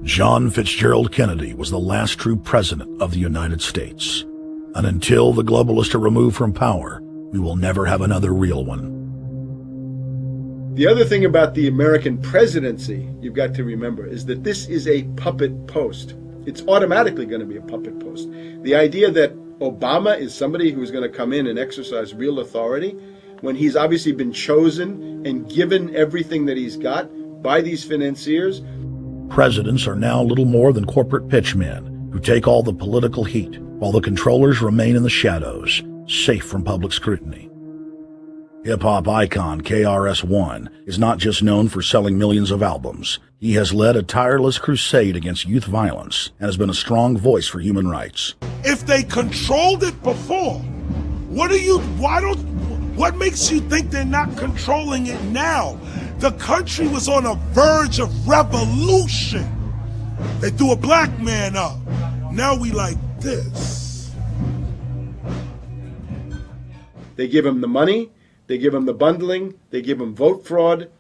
John Fitzgerald Kennedy was the last true president of the United States. And until the globalists are removed from power, we will never have another real one. The other thing about the American presidency you've got to remember is that this is a puppet post. It's automatically going to be a puppet post. The idea that Obama is somebody who's going to come in and exercise real authority when he's obviously been chosen and given everything that he's got by these financiers. Presidents are now little more than corporate pitchmen who take all the political heat, while the controllers remain in the shadows, safe from public scrutiny. Hip-hop icon KRS-One is not just known for selling millions of albums. He has led a tireless crusade against youth violence and has been a strong voice for human rights. If they controlled it before, what makes you think they're not controlling it now? The country was on a verge of revolution. They threw a black man up. Now we like this. They give him the money. They give him the bundling, they give him vote fraud,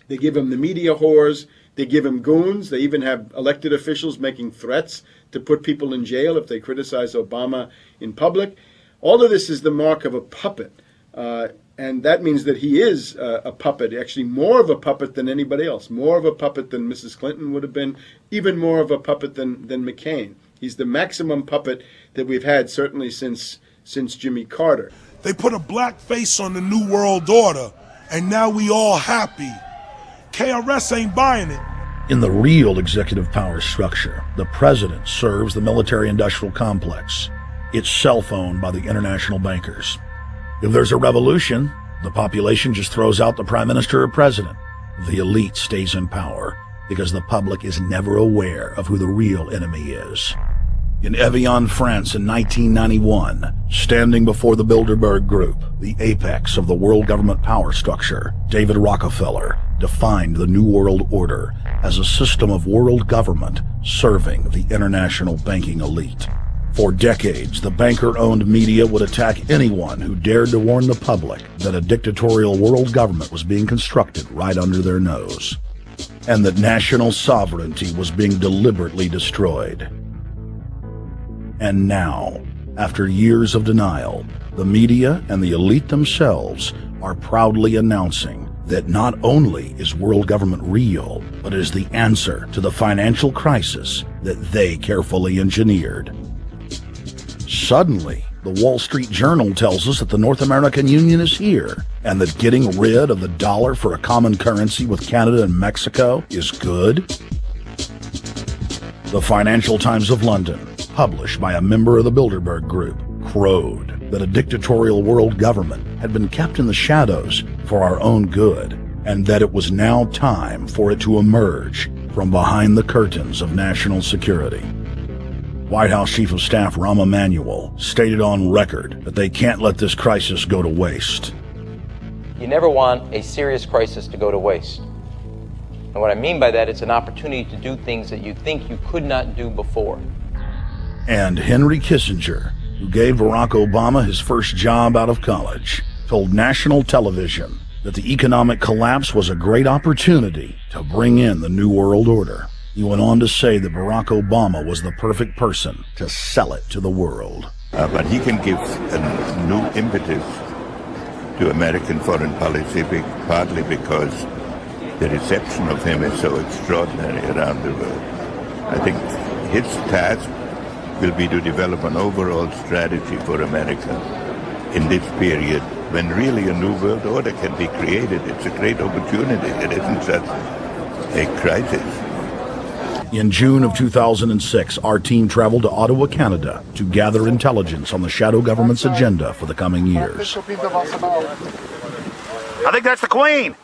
they give him the media whores, they give him goons, they even have elected officials making threats to put people in jail if they criticize Obama in public. All of this is the mark of a puppet, and that means that he is a puppet, actually more of a puppet than anybody else, more of a puppet than Mrs. Clinton would have been, even more of a puppet than McCain. He's the maximum puppet that we've had certainly since Jimmy Carter. They put a black face on the New World Order, and now we all happy. KRS ain't buying it. In the real executive power structure, the president serves the military-industrial complex, itself owned by the international bankers. If there's a revolution, the population just throws out the prime minister or president. The elite stays in power because the public is never aware of who the real enemy is. In Evian, France in 1991, standing before the Bilderberg Group, the apex of the world government power structure, David Rockefeller defined the New World Order as a system of world government serving the international banking elite. For decades, the banker-owned media would attack anyone who dared to warn the public that a dictatorial world government was being constructed right under their nose, and that national sovereignty was being deliberately destroyed. And now, after years of denial, the media and the elite themselves are proudly announcing that not only is world government real, but is the answer to the financial crisis that they carefully engineered. Suddenly, the Wall Street Journal tells us that the North American Union is here, and that getting rid of the dollar for a common currency with Canada and Mexico is good. The Financial Times of London, published by a member of the Bilderberg Group, crowed that a dictatorial world government had been kept in the shadows for our own good, and that it was now time for it to emerge from behind the curtains of national security. White House Chief of Staff Rahm Emanuel stated on record that they can't let this crisis go to waste. You never want a serious crisis to go to waste. And what I mean by that, it's an opportunity to do things that you think you could not do before. And Henry Kissinger, who gave Barack Obama his first job out of college, told national television that the economic collapse was a great opportunity to bring in the New World Order. He went on to say that Barack Obama was the perfect person to sell it to the world. But he can give a new impetus to American foreign policy, partly because the reception of him is so extraordinary around the world. I think his task will be to develop an overall strategy for America in this period when really a new world order can be created. It's a great opportunity. It isn't just a crisis. In June of 2006, our team traveled to Ottawa, Canada, to gather intelligence on the shadow government's agenda for the coming years. I think that's the Queen.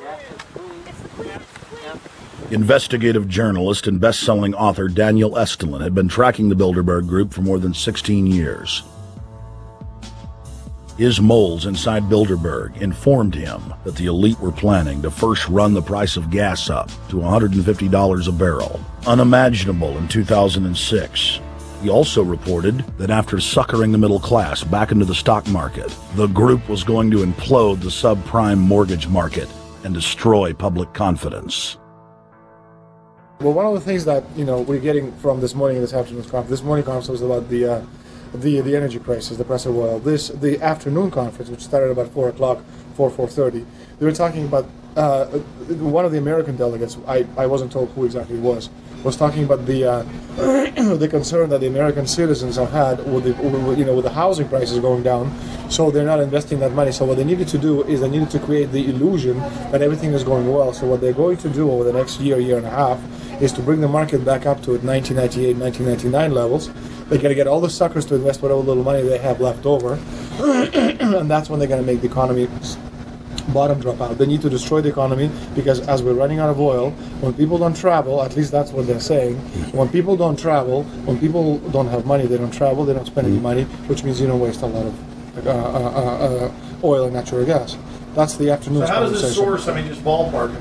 Investigative journalist and best-selling author Daniel Estulin had been tracking the Bilderberg Group for more than 16 years. His moles inside Bilderberg informed him that the elite were planning to first run the price of gas up to $150 a barrel, unimaginable in 2006. He also reported that after suckering the middle class back into the stock market, the group was going to implode the subprime mortgage market and destroy public confidence. Well, one of the things that we're getting from this morning and this afternoon's conference, this morning conference was about the energy crisis, the price of oil. The afternoon conference, which started about 4 o'clock, 4:30, they were talking about one of the American delegates. I wasn't told who exactly it was talking about the the concern that the American citizens have had with the housing prices going down, so they're not investing that money. So what they needed to do is they needed to create the illusion that everything is going well. So what they're going to do over the next year and a half is to bring the market back up to 1998, 1999 levels. They're going to get all the suckers to invest whatever little money they have left over, and that's when they're going to make the economy bottom drop out. They need to destroy the economy because as we're running out of oil, when people don't travel, at least that's what they're saying, when people don't travel, when people don't have money, they don't travel, they don't spend any money, which means you don't waste a lot of oil and natural gas. That's the afternoon. So how does this source, just ballpark,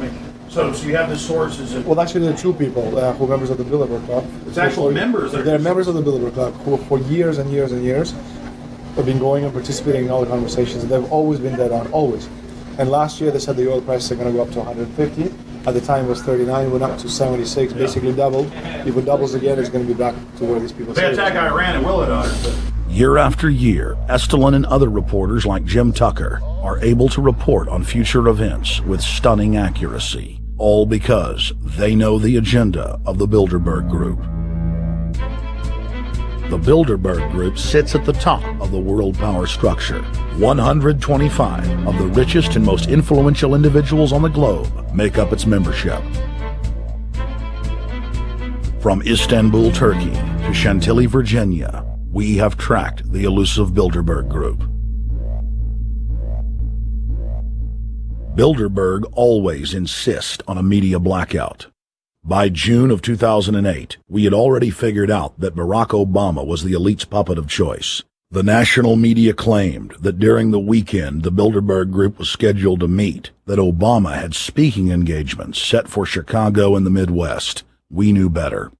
so you have this source, is it? Well, actually there are two people who are members of the Bilderberg Club. It's actual members? They're members of the Bilderberg Club who for years and years and years have been going and participating in all the conversations. They've always been dead on, always. And last year they said the oil prices are going to go up to 150. At the time it was 39, it went up to 76, basically doubled. If it doubles again, it's going to be back to where these people say. They attack Iran, it will Year after year, Estelin and other reporters like Jim Tucker are able to report on future events with stunning accuracy, all because they know the agenda of the Bilderberg Group. The Bilderberg Group sits at the top of the world power structure. 125 of the richest and most influential individuals on the globe make up its membership. From Istanbul, Turkey to Chantilly, Virginia, we have tracked the elusive Bilderberg Group. Bilderberg always insist on a media blackout. By June of 2008, we had already figured out that Barack Obama was the elite's puppet of choice. The national media claimed that during the weekend the Bilderberg Group was scheduled to meet, that Obama had speaking engagements set for Chicago and the Midwest. We knew better.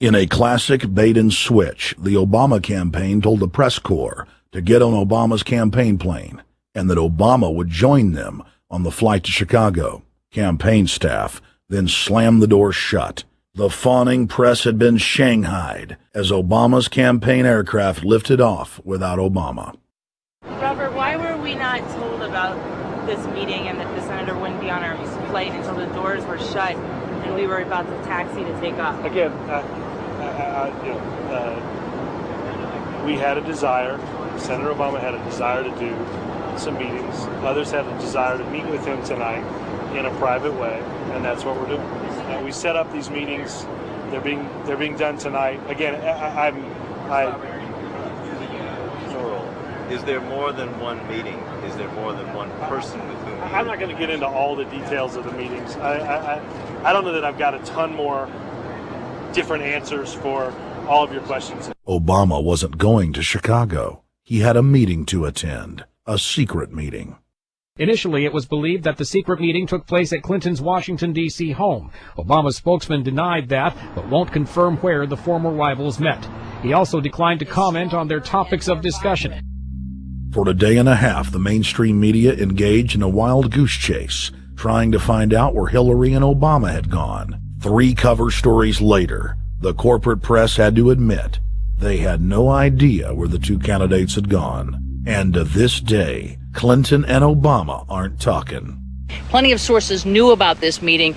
In a classic bait and switch, the Obama campaign told the press corps to get on Obama's campaign plane, and that Obama would join them on the flight to Chicago. Campaign staff then slammed the door shut. The fawning press had been shanghaied as Obama's campaign aircraft lifted off without Obama. Robert, why were we not told about this meeting and that the senator wouldn't be on our flight until the doors were shut and we were about to taxi to take off? Again, we had a desire, Senator Obama had a desire to do some meetings. Others had a desire to meet with him tonight in a private way, and that's what we're doing. We set up these meetings. They're being done tonight. Again, Is there more than one meeting? Is there more than one person with whom? I'm not going to get into all the details of the meetings. I don't know that I've got a ton more different answers for all of your questions. Obama wasn't going to Chicago. He had a meeting to attend, a secret meeting. Initially, it was believed that the secret meeting took place at Clinton's Washington, D.C. home. Obama's spokesman denied that, but won't confirm where the former rivals met. He also declined to comment on their topics of discussion. For a day and a half, the mainstream media engaged in a wild goose chase, trying to find out where Hillary and Obama had gone. 3 cover stories later, the corporate press had to admit they had no idea where the two candidates had gone. And to this day, Clinton and Obama aren't talking. Plenty of sources knew about this meeting,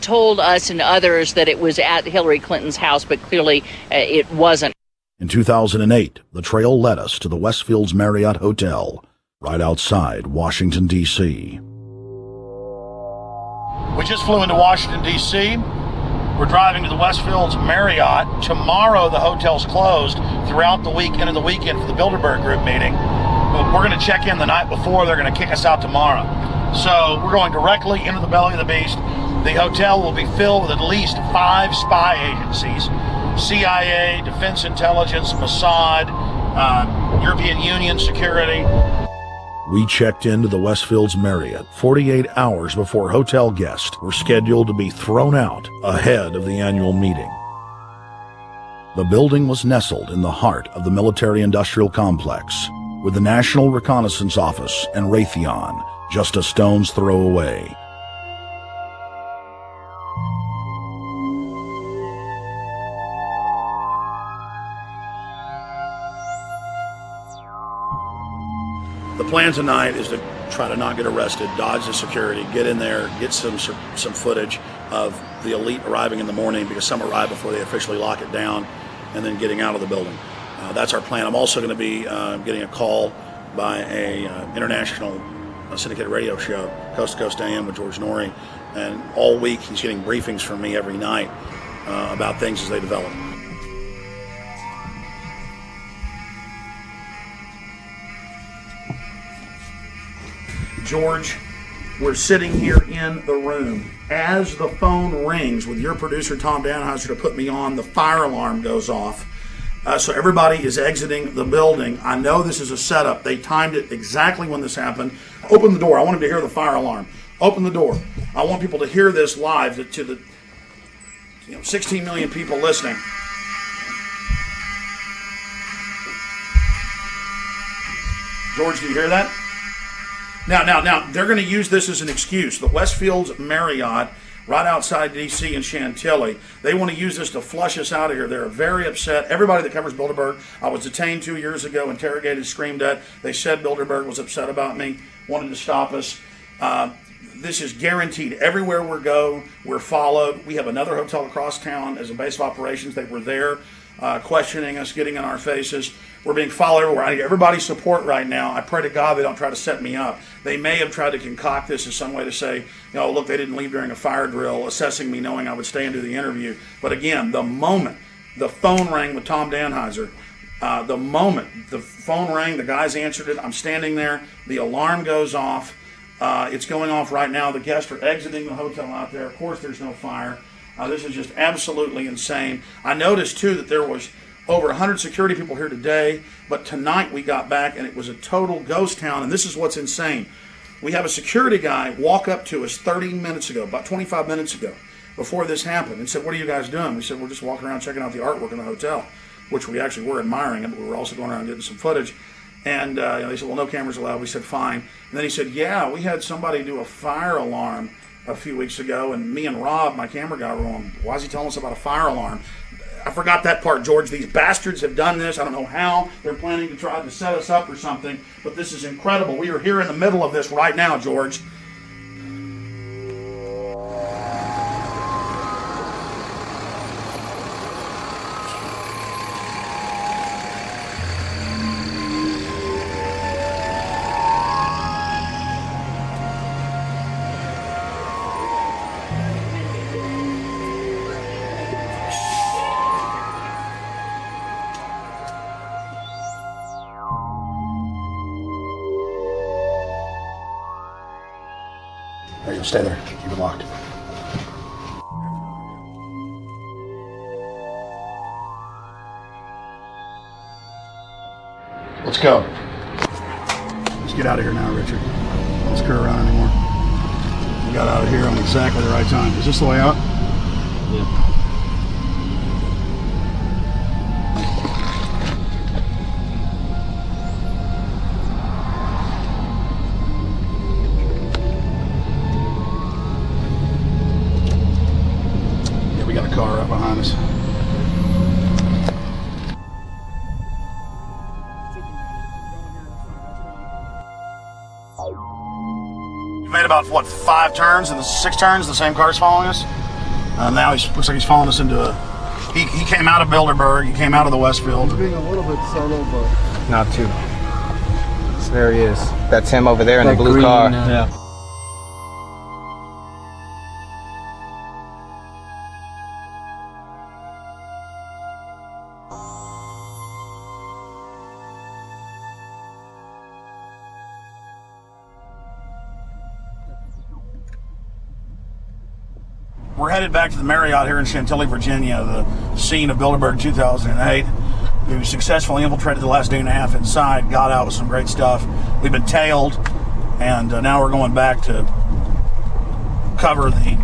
told us and others that it was at Hillary Clinton's house, but clearly it wasn't. In 2008, the trail led us to the Westfields Marriott Hotel, right outside Washington, D.C. We just flew into Washington, D.C. We're driving to the Westfields Marriott. Tomorrow, the hotel's closed throughout the week into the weekend for the Bilderberg Group meeting. But we're going to check in the night before. They're going to kick us out tomorrow. So we're going directly into the belly of the beast. The hotel will be filled with at least 5 spy agencies. CIA, Defense Intelligence, Mossad, European Union Security. We checked into the Westfields Marriott 48 hours before hotel guests were scheduled to be thrown out ahead of the annual meeting. The building was nestled in the heart of the military-industrial complex, with the National Reconnaissance Office and Raytheon just a stone's throw away. The plan tonight is to try to not get arrested, dodge the security, get in there, get some footage of the elite arriving in the morning, because some arrive before they officially lock it down, and then getting out of the building. That's our plan. I'm also going to be getting a call by a international syndicated radio show, Coast to Coast AM with George Norrie, and all week he's getting briefings from me every night about things as they develop. George, we're sitting here in the room. As the phone rings with your producer, Tom Danheiser, to put me on, the fire alarm goes off. So everybody is exiting the building. I know this is a setup. They timed it exactly when this happened. Open the door. I want them to hear the fire alarm. Open the door. I want people to hear this live to the 16 million people listening. George, do you hear that? Now, they're going to use this as an excuse. The Westfields Marriott, right outside D.C. in Chantilly, they want to use this to flush us out of here. They're very upset. Everybody that covers Bilderberg, I was detained 2 years ago, interrogated, screamed at. They said Bilderberg was upset about me, wanted to stop us. This is guaranteed. Everywhere we go, we're followed. We have another hotel across town as a base of operations. They were there questioning us, getting in our faces. We're being followed everywhere. I need everybody's support right now. I pray to God they don't try to set me up. They may have tried to concoct this as some way to say, look, they didn't leave during a fire drill, assessing me knowing I would stay and do the interview. But again, the moment the phone rang with Tom Danheiser, the moment the phone rang, the guys answered it, I'm standing there, the alarm goes off. It's going off right now. The guests are exiting the hotel out there. Of course, there's no fire. This is just absolutely insane. I noticed, too, that there was over 100 security people here today, but tonight we got back and it was a total ghost town, and this is what's insane. We have a security guy walk up to us 30 minutes ago, about 25 minutes ago, before this happened, and said, "What are you guys doing?" We said, "We're just walking around checking out the artwork in the hotel," which we actually were admiring, but we were also going around getting some footage. And they said, "Well, no cameras allowed." We said, "Fine." And then he said, "Yeah, we had somebody do a fire alarm a few weeks ago, and me and Rob, my camera guy, were on. Why is he telling us about a fire alarm?" I forgot that part, George. These bastards have done this. I don't know how. They're planning to try to set us up or something, but this is incredible. We are here in the middle of this right now, George. There you go. Stay there. Keep it locked. Let's go. Let's get out of here now, Richard. Don't screw around anymore. We got out of here on exactly the right time. Is this the way out? Yeah. Car right behind us. We made about, 5 turns and 6 turns, the same car's following us. Now looks like he's following us into a... He came out of Bilderberg, he came out of the Westfield. He's being a little bit subtle, but... Not too. So there he is. That's him over there in the blue green, car. Yeah. We're headed back to the Marriott here in Chantilly, Virginia, the scene of Bilderberg 2008. We successfully infiltrated the last day and a half inside, got out with some great stuff. We've been tailed, and now we're going back to cover the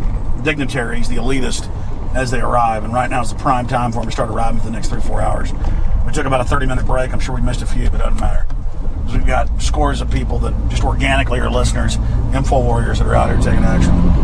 dignitaries, the elitists, as they arrive. And right now is the prime time for them to start arriving for the next 3 or 4 hours. We took about a 30-minute break. I'm sure we missed a few, but it doesn't matter. We've got scores of people that just organically are listeners, info warriors that are out here taking action.